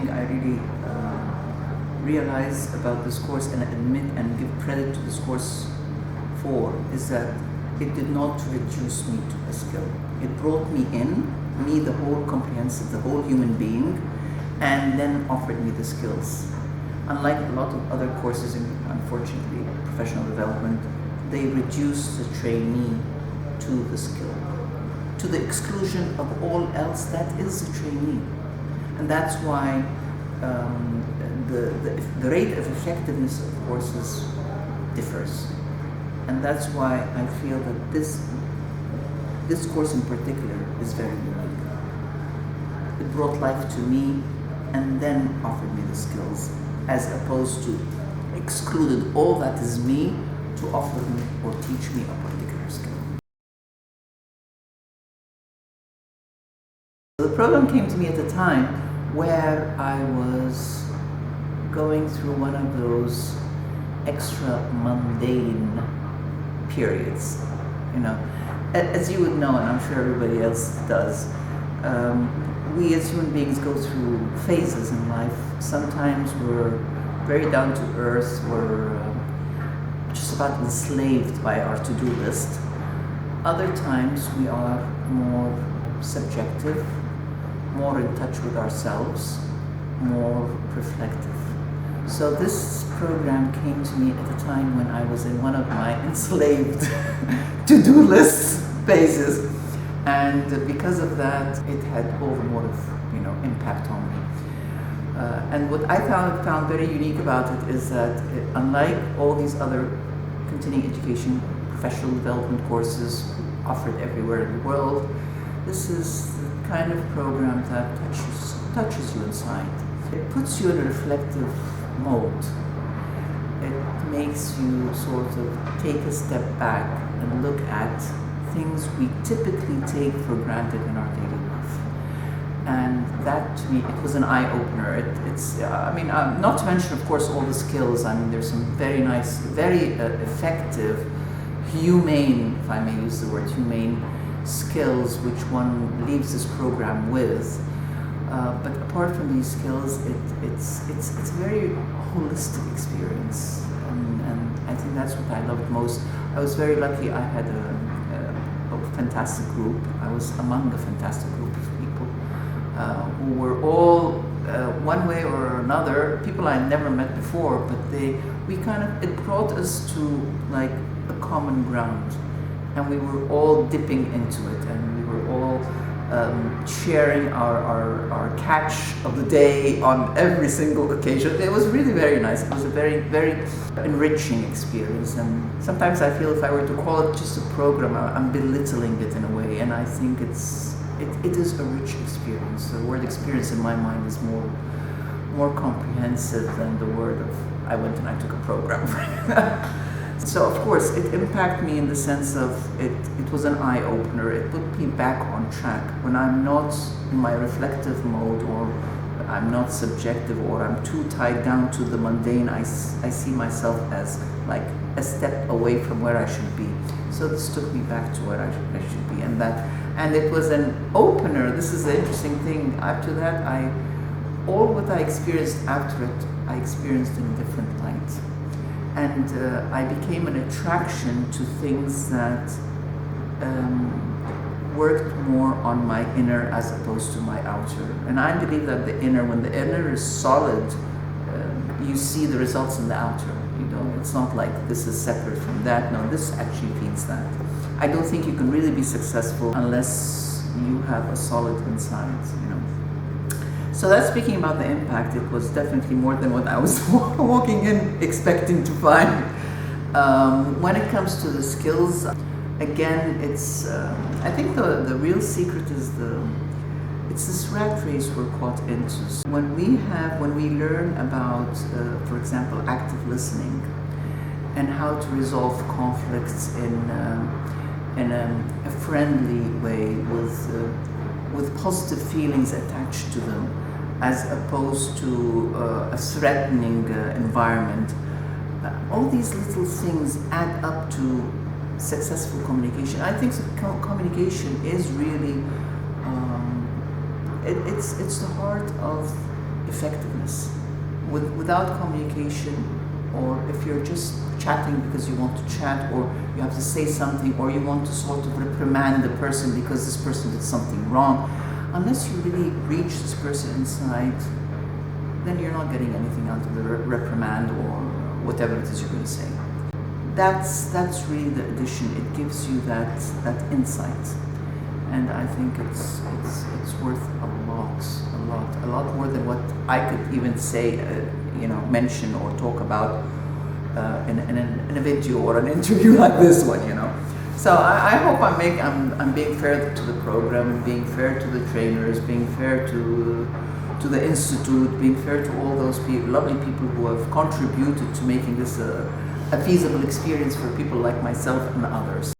thing I really realize about this course and admit and give credit to this course for is that it did not reduce me to a skill. It brought me in, me the whole comprehensive, the whole human being, and then offered me the skills. Unlike a lot of other courses in, unfortunately, professional development, they reduce the trainee to the skill, to the exclusion of all else that is a trainee. And that's why the rate of effectiveness of courses differs. And that's why I feel that this course in particular is very unique. It brought life to me and then offered me the skills, as opposed to excluded all that is me to offer me or teach me a particular skill. The program came to me at a time where I was going through one of those extra mundane periods, as you would know, and I'm sure everybody else does. We as human beings go through phases in life. Sometimes we're very down to earth, we're just about enslaved by our to-do list. Other times we are more subjective, more in touch with ourselves, more reflective. So this program came to me at a time when I was in one of my enslaved to-do list phases, and because of that, it had all the more impact on me. And what I found very unique about it is that unlike all these other continuing education, professional development courses offered everywhere in the world, this is the kind of program that touches you inside. It puts you in a reflective mode. It makes you sort of take a step back and look at things we typically take for granted in our daily life. And that, to me, it was an eye-opener. Not to mention, of course, all the skills. There's some very nice, very effective, humane, if I may use the word humane, skills which one leaves this program with. But apart from these skills, it's a very holistic experience, and I think that's what I loved most. I was very lucky. I had a fantastic group. I was among a fantastic group of people who were all, one way or another, people I had never met before, but it brought us to like a common ground, and we were all dipping into it, and we were all sharing our catch of the day on every single occasion. It was really very nice. It was a very, very enriching experience, and sometimes I feel if I were to call it just a program, I'm belittling it in a way, and I think it is a rich experience. The word experience in my mind is more comprehensive than the word of I went and I took a program. So of course it impacted me in the sense of it was an eye-opener. It put me back on track. When I'm not in my reflective mode, or I'm not subjective, or I'm too tied down to the mundane, I see myself as like a step away from where I should be. So this took me back to where I should be, and it was an opener. This is the interesting thing. After that, all what I experienced after it, I experienced in a different light. And I became an attraction to things that worked more on my inner as opposed to my outer. And I believe that when the inner is solid, you see the results in the outer. It's not like this is separate from that. No, this actually feeds that. I don't think you can really be successful unless you have a solid inside. So that's speaking about the impact. It was definitely more than what I was walking in expecting to find. When it comes to the skills, again, I think the real secret is it's this rat race we're caught into. When we learn about, for example, active listening and how to resolve conflicts in a friendly way with positive feelings attached to them, as opposed to a threatening environment. All these little things add up to successful communication. I think communication is really, it's the heart of effectiveness. Without communication, or if you're just chatting because you want to chat, or you have to say something, or you want to sort of reprimand the person because this person did something wrong, unless you really reach this person inside, then you're not getting anything out of the reprimand or whatever it is you're going to say. That's really the addition. It gives you that insight, and I think it's worth a lot more than what I could even say, mention or talk about in a video or an interview like this one, So I hope I'm being fair to the program, being fair to the trainers, being fair to the institute, being fair to all those lovely people who have contributed to making this a feasible experience for people like myself and others.